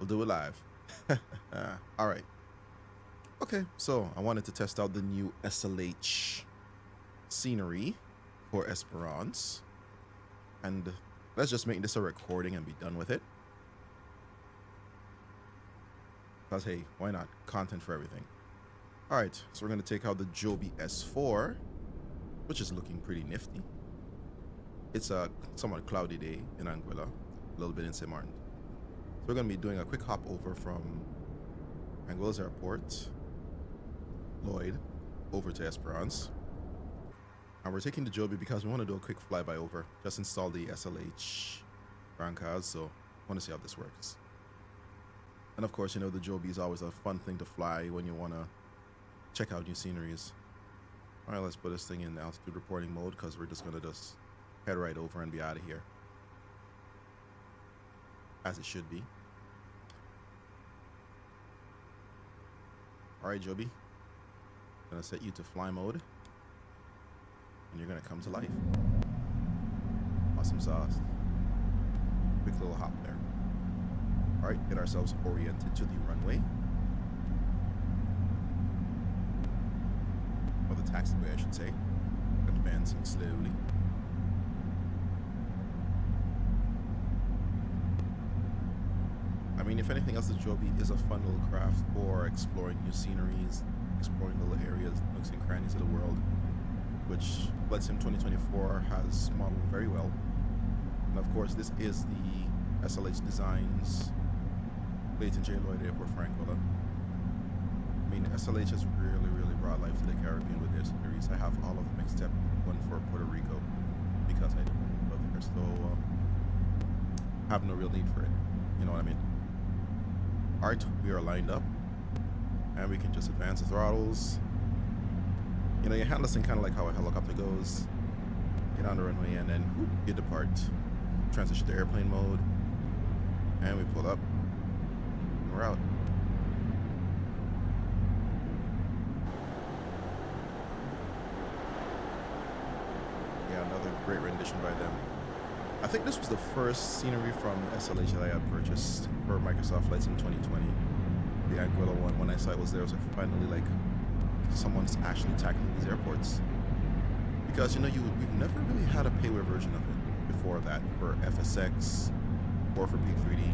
We'll do it live. All right. Okay, so I wanted to test out the new SLH scenery for Esperance. And let's just make this a recording and be done with it. Because, hey, why not? Content for everything. All right, so we're going to take out the Joby S4, which is looking pretty nifty. It's a somewhat cloudy day in Anguilla, a little bit in St. Maarten. So we're going to be doing a quick hop over from Anguilla's airport, Lloyd, over to Esperance. And we're taking the Joby because we want to do a quick flyby over. Just install the SLH brand cards, so I want to see how this works. And of course, you know, the Joby is always a fun thing to fly when you want to check out new sceneries. All right, let's put this thing in altitude reporting mode because we're just going to just head right over and be out of here. As it should be. All right, Joby. I'm going to set you to fly mode. And you're going to come to life. Awesome sauce. Quick little hop there. All right, get ourselves oriented to the runway. Or the taxiway, I should say. Advancing slowly. I mean, if anything else, the Joby is a fun little craft for exploring new sceneries, exploring little areas, nooks and crannies of the world, which Flight Sim 2024 has modeled very well. And of course, this is the SLH Designs Clayton J. Lloyd Airport for Anguilla. I mean, SLH has really brought life to the Caribbean with their sceneries. I have all of them except one for Puerto Rico because I don't love it. So have no real need for it. You know what I mean? All right, we are lined up and we can just advance the throttles. You know, you handle this thing kind of like how a helicopter goes. Get on the runway and then whoop, you depart. Transition to airplane mode. And we pull up. And we're out. Yeah, another great rendition by them. I think this was the first scenery from SLH that I had purchased for Microsoft Flight Sim 2020. The Anguilla one, when I saw it was there, I was like, finally, like, someone's actually tackling these airports. Because, you know, we've never really had a payware version of it before that for FSX or for P3D.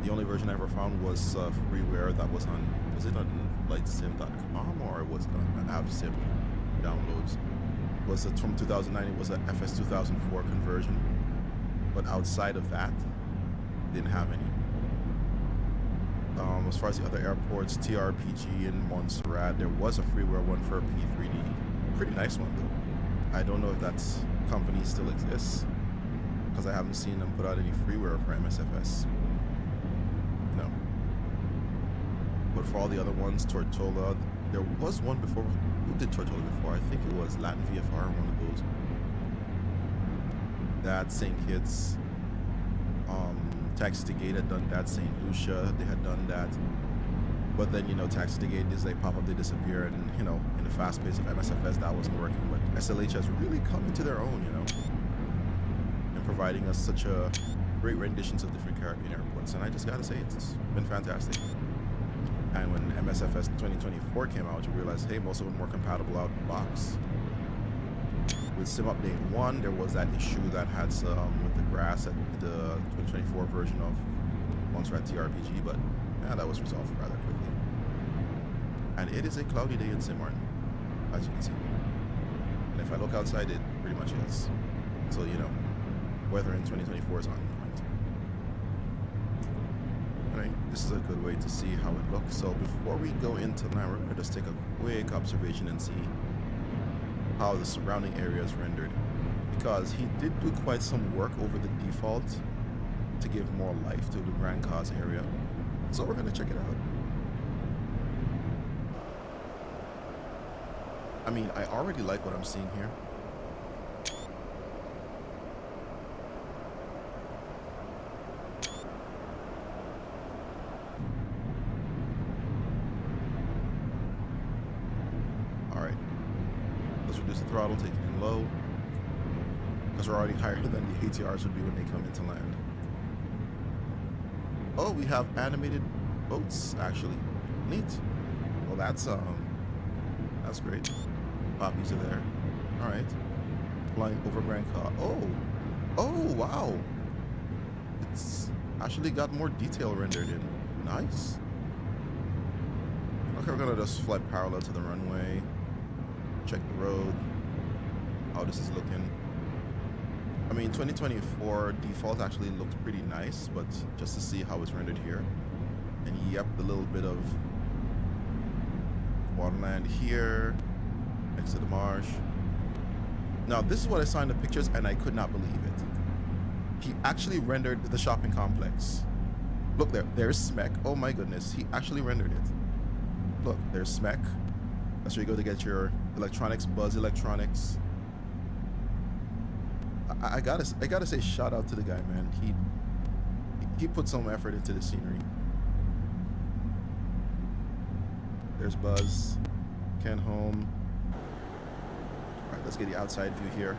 The only version I ever found was freeware that was it on flightsim.com or was it on AvSim downloads? Was it from 2009? It was a FS2004 conversion. But outside of that, didn't have any. As far as the other airports, TRPG in Montserrat, there was a freeware one for P3D. Pretty nice one though. I don't know if that company still exists because I haven't seen them put out any freeware for MSFS. No. But for all the other ones, Tortola, there was one before. Who did Tortola before? I think it was Latin VFR, one of those. That St. Kitts, Taxi to Gate had done that. St. Lucia, they had done that. But then, you know, Taxi to Gate is they pop up, they disappear, and you know, in the fast pace of MSFS, that wasn't working. But SLH has really come into their own, you know, and providing us such a great renditions of different Caribbean airports. And I just gotta say, it's been fantastic. And when MSFS 2024 came out, you realize, hey, most of them were compatible out of the box. With Sim Update 1, there was that issue that had some with the grass at the 2024 version of Montserrat TRPG, but yeah, that was resolved rather quickly. And it is a cloudy day in St. Maarten, as you can see. And if I look outside, it pretty much is. So, you know, weather in 2024 is on point. Alright, this is a good way to see how it looks. So before we go into now, we're going to just take a quick observation and see how the surrounding area is rendered, because he did do quite some work over the default to give more life to the Grand Cause area. So we're gonna check it out. I mean, I already like what I'm seeing here. All right. Let's reduce the throttle, take it in low, because we're already higher than the ATRs would be when they come into land. Oh, we have animated boats actually. Neat. Well, that's great. Poppies are there. All right. Flying over Grand Car. Oh, wow. It's actually got more detail rendered in. Nice. Okay, we're gonna just fly parallel to the runway. Check the road. How this is looking. I mean, 2024 default actually looks pretty nice, but just to see how it's rendered here. And yep, the little bit of waterland here next to the marsh. Now, this is what I saw in the pictures, and I could not believe it. He actually rendered the shopping complex. Look there, there's Smec. Oh my goodness, he actually rendered it. Look, there's Smec. That's where you go to get your electronics, Buzz Electronics. I gotta say, shout out to the guy, man. He put some effort into the scenery. There's Buzz, Ken home. All right, let's get the outside view here.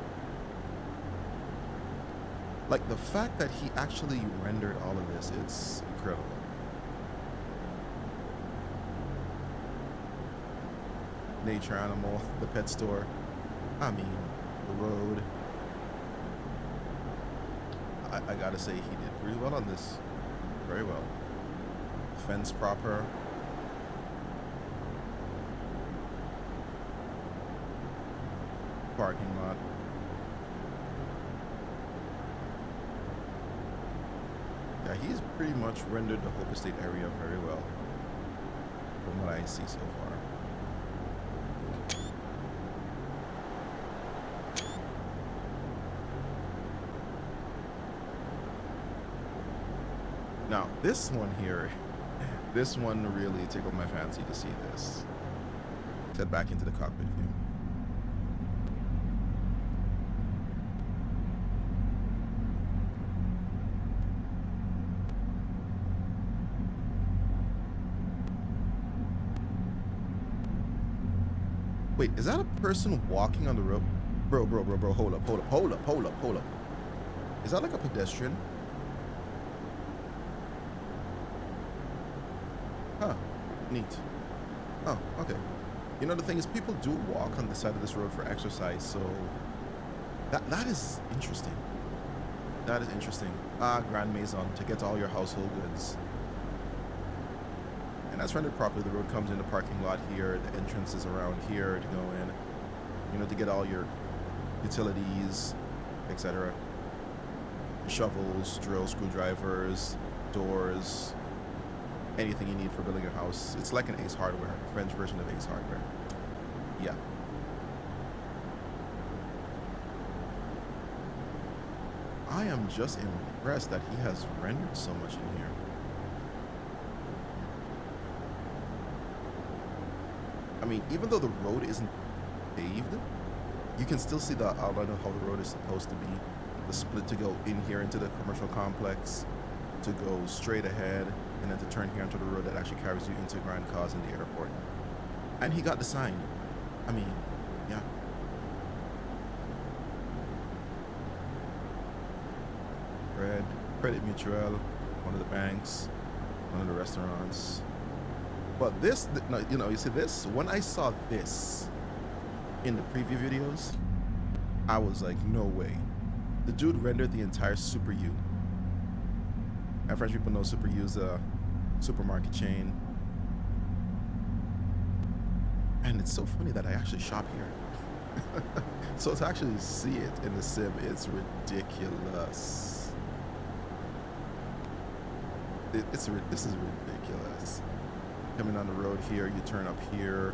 Like the fact that he actually rendered all of this, it's incredible. Nature animal, the pet store. I mean, the road. I gotta say, he did pretty well on this. Very well. Fence proper. Parking lot. Yeah, he's pretty much rendered the Hope Estate area very well, from what I see so far. Now, this one here, this one really tickled my fancy to see this. Let's head back into the cockpit view. Wait, is that a person walking on the road? Bro, hold up. Is that like a pedestrian? Huh, neat. Oh, okay. You know, the thing is, people do walk on the side of this road for exercise, so that is interesting. That is interesting. Grand Maison, to get all your household goods. And that's rendered properly. The road comes in the parking lot here. The entrance is around here to go in. You know, to get all your utilities, etc. Shovels, drills, screwdrivers, doors, anything you need for building a house. It's like an Ace Hardware, a French version of Ace Hardware. Yeah. I am just impressed that he has rendered so much in here. I mean, even though the road isn't paved, you can still see the outline of how the road is supposed to be. The split to go in here into the commercial complex, to go straight ahead, and then to turn here onto the road that actually carries you into Grand Cause in the airport. And he got the sign. I mean, yeah. Credit Mutual, one of the banks, one of the restaurants. But this, you know, you see this? When I saw this in the preview videos, I was like, no way. The dude rendered the entire Super U. And French people know Super U is a supermarket chain. And it's so funny that I actually shop here. So to actually see it in the sim, it's ridiculous. This is ridiculous. Coming on the road here, you turn up here,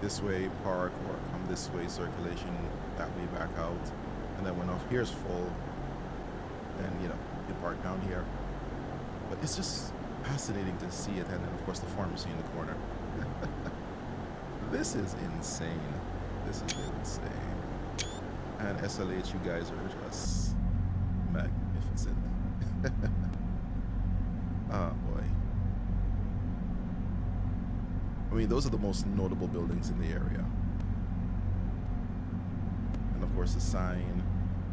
this way park, or come this way circulation, that way back out. And then when off here's full, then, you know, you park down here. But it's just fascinating to see it. And then of course the pharmacy in the corner. This is insane. This is insane. And SLH, you guys are just magnificent. Oh boy. I mean, those are the most notable buildings in the area. And of course the sign.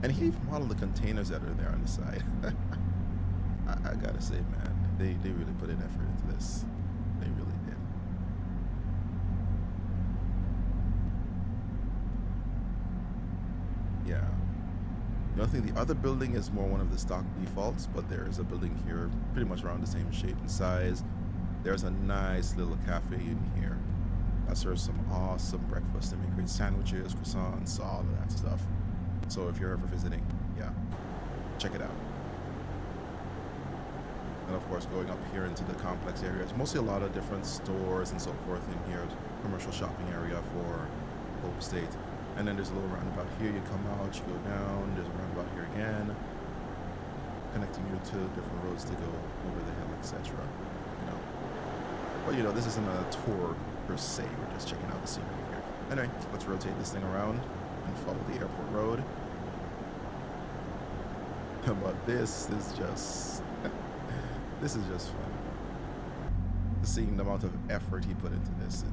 And he even modeled the containers that are there on the side. I gotta say, man, They really put an effort into this. They really did. Yeah. You know, I think the other building is more one of the stock defaults, but there is a building here pretty much around the same shape and size. There's a nice little cafe in here that serves some awesome breakfast. They make great sandwiches, croissants, all of that stuff. So if you're ever visiting, yeah, check it out. And of course, going up here into the complex area, it's mostly a lot of different stores and so forth in here. Commercial shopping area for Hope State. And then there's a little roundabout here. You come out, you go down. There's a roundabout here again, connecting you to different roads to go over the hill, etc. You know, but you know, this isn't a tour per se. We're just checking out the scenery here. Anyway, let's rotate this thing around and follow the airport road. But this is just this is just fun. Seeing the amount of effort he put into this,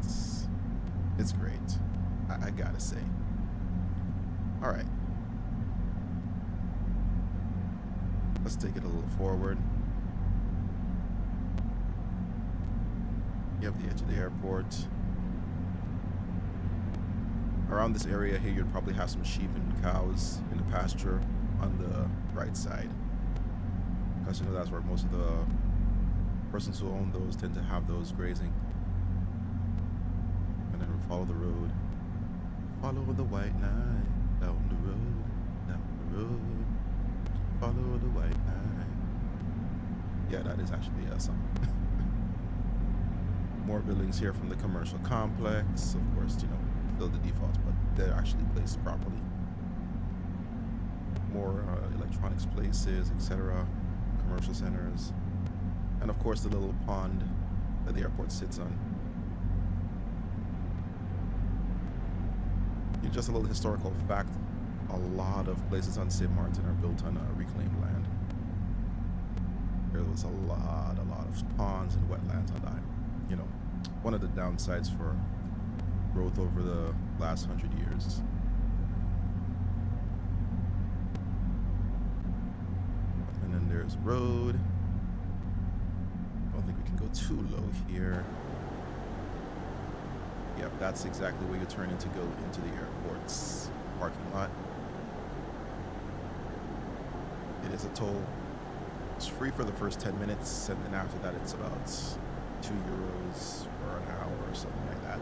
it's great. I gotta say. All right, let's take it a little forward. You have the edge of the airport. Around this area here, you'd probably have some sheep and cows in the pasture on the right side, because you know that's where most of the persons who own those tend to have those grazing. And then we follow the road. Follow the white line down the road, down the road. Follow the white line. Yeah, that is actually a song. More buildings here from the commercial complex. Of course, you know, still the defaults, but they're actually placed properly. More electronics places, etc. Commercial centers. And of course, the little pond that the airport sits on. Just a little historical fact, a lot of places on St. Maarten are built on reclaimed land. There was a lot of ponds and wetlands on that. You know, one of the downsides for growth over the last 100 years. And then there's road. I don't think we can go too low here. Yep, that's exactly where you're turning to go into the airport's parking lot. It is a toll. It's free for the first 10 minutes, and then after that it's about €2 for an hour or something like that.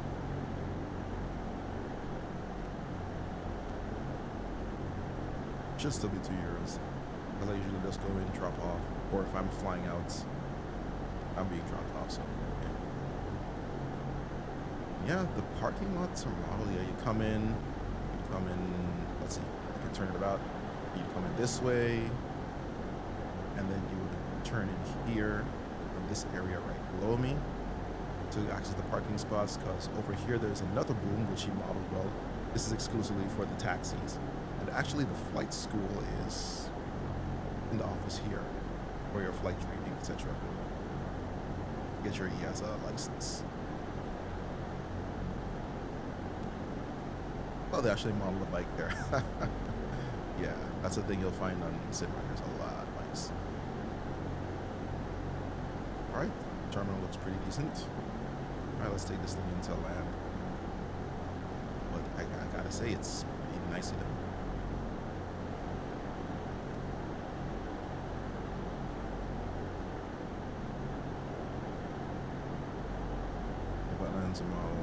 Should still be €2, because I usually just go in, drop off, or if I'm flying out, I'm being dropped off, so yeah, the parking lots are modeled. Yeah, you come in, let's see, I can turn it about. You come in this way, and then you would turn in here from this area right below me to access the parking spots, because over here there's another boom which he modeled well. This is exclusively for the taxis. And actually the flight school is in the office here for your flight training, etc. Get your EASA license. Oh, they actually modeled a bike there. Yeah, that's the thing you'll find on Sim Maarten. There's a lot of bikes. Alright, terminal looks pretty decent. Alright, let's take this thing into land. But I gotta say, it's pretty nicely done. The wetlands are modeled.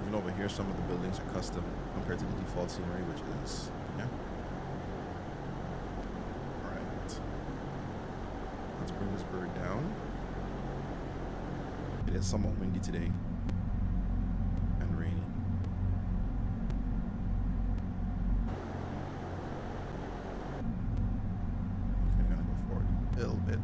Even over here, some of the buildings are custom compared to the default scenery, which is, yeah. Alright. Let's bring this bird down. It is somewhat windy today. And rainy. Okay, I'm gonna go forward a little bit.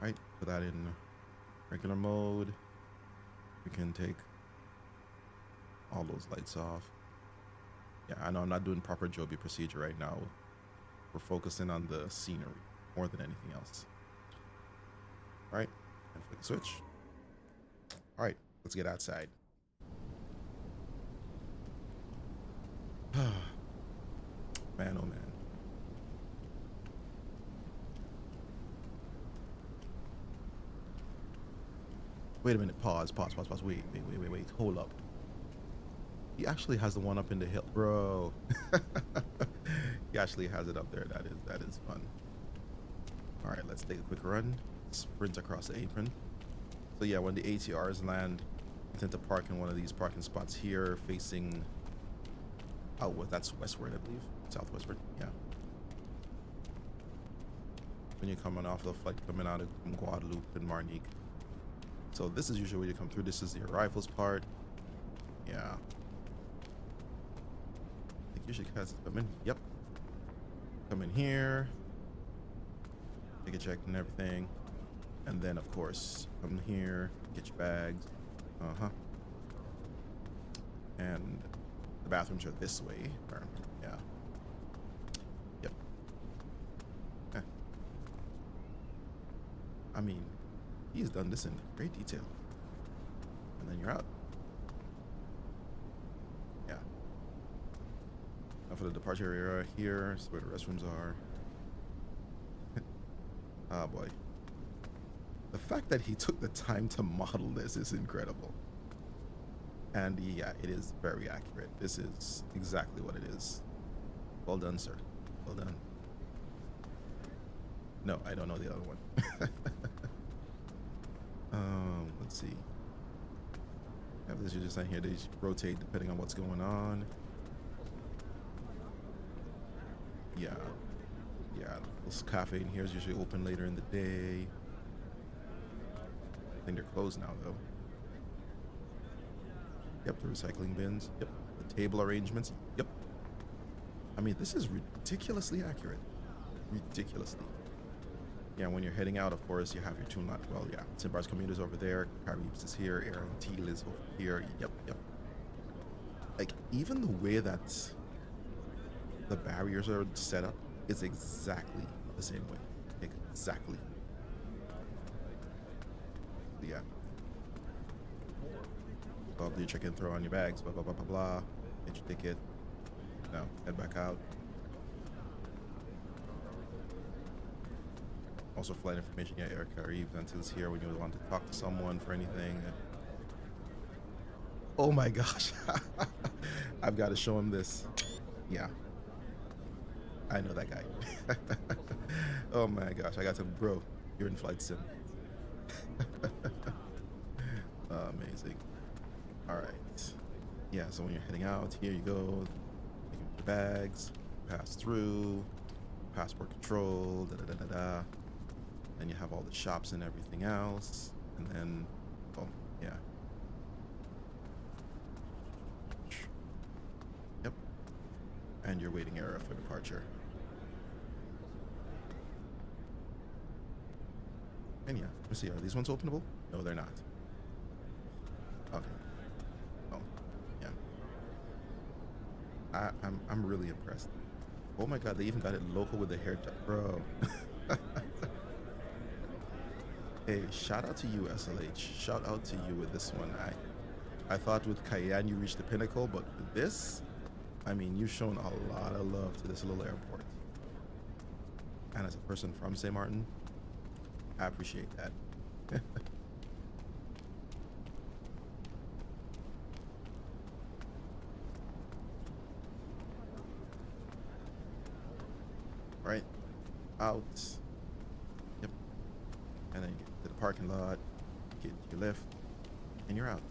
Right, put that in regular mode. We can take all those lights off. Yeah, I know I'm not doing proper Joby procedure right now. We're focusing on the scenery more than anything else. All right, and flick the switch. All right, let's get outside. Man, oh man. Wait a minute, pause. Wait. Hold up. He actually has the one up in the hill, bro. He actually has it up there. That is fun. All right, let's take a quick run. Sprint across the apron. So yeah, when the ATRs land, I tend to park in one of these parking spots here, facing outward. That's westward, I believe. Southwestward, yeah. When you're coming off the flight coming out of Guadeloupe and Martinique. So this is usually where you come through. This is the arrivals part. Yeah. I think usually has come in. Yep. Come in here. Take a check and everything. And then of course, come here, get your bags. And the bathrooms are this way. Yeah. Yep. I mean, he's done this in great detail. And then you're out. Yeah. Now for the departure area here, is where the restrooms are. Oh boy. The fact that he took the time to model this is incredible. And yeah, it is very accurate. This is exactly what it is. Well done, sir. Well done. No, I don't know the other one. Let's see. Have this, you just on here, they rotate depending on what's going on. Yeah. This cafe in here is usually open later in the day. I think they're closed now though. Yep, the recycling bins. Yep, the table arrangements. Yep. I mean, this is ridiculously accurate. Ridiculously. Yeah, when you're heading out, of course, you have your tune lot. Well, yeah, St. Bart's commuters over there. Caribbeans is here. Aaron Teal is over here. Yep. Like, even the way that the barriers are set up is exactly the same way. Exactly. Yeah. Well, do your check-in, throw on your bags, blah, blah, blah, blah, blah. Get your ticket. Now, head back out. Also, flight information. Yeah, Air Caribbean is here when you want to talk to someone for anything. Oh my gosh. I've got to show him this. Yeah. I know that guy. Oh my gosh. I got to, bro, you're in flight sim. Amazing. All right. Yeah, so when you're heading out, here you go. Take your bags, pass through, passport control, da-da-da-da-da. Then you have all the shops and everything else. And then, oh, yeah. Yep. And your waiting area for departure. And yeah, let's see, are these ones openable? No, they're not. Okay. Oh, yeah. I'm really impressed. Oh my god, they even got it local with the hair, bro. Hey, shout out to you, SLH. Shout out to you with this one. I thought with Cayenne you reached the pinnacle, but with this, I mean, you've shown a lot of love to this little airport. And as a person from St. Maarten, I appreciate that. Right, out. Yep. And then you get to the parking lot, get your lift, and you're out.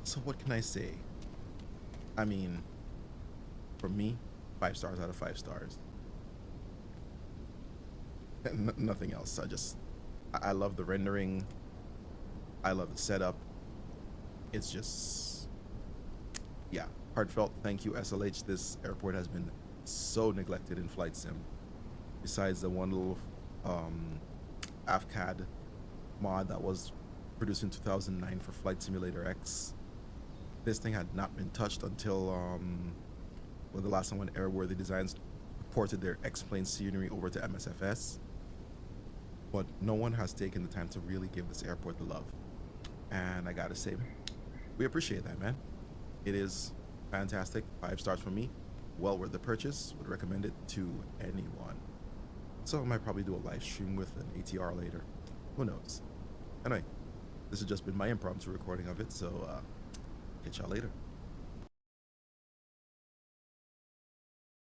So what can I say? I mean, for me, 5 stars out of 5 stars. Nothing else. I love the rendering. I love the setup. It's just, yeah, heartfelt thank you, SLH. This airport has been so neglected in flight sim. Besides the one little AFCAD mod that was produced in 2009 for Flight Simulator X. This thing had not been touched until the last time when Airworthy Designs ported their X-Plane scenery over to MSFS. But no one has taken the time to really give this airport the love. And I gotta say, we appreciate that, man. It is fantastic. 5 stars from me. Well worth the purchase. Would recommend it to anyone. So I might probably do a live stream with an ATR later. Who knows? Anyway, this has just been my impromptu recording of it, so catch y'all later.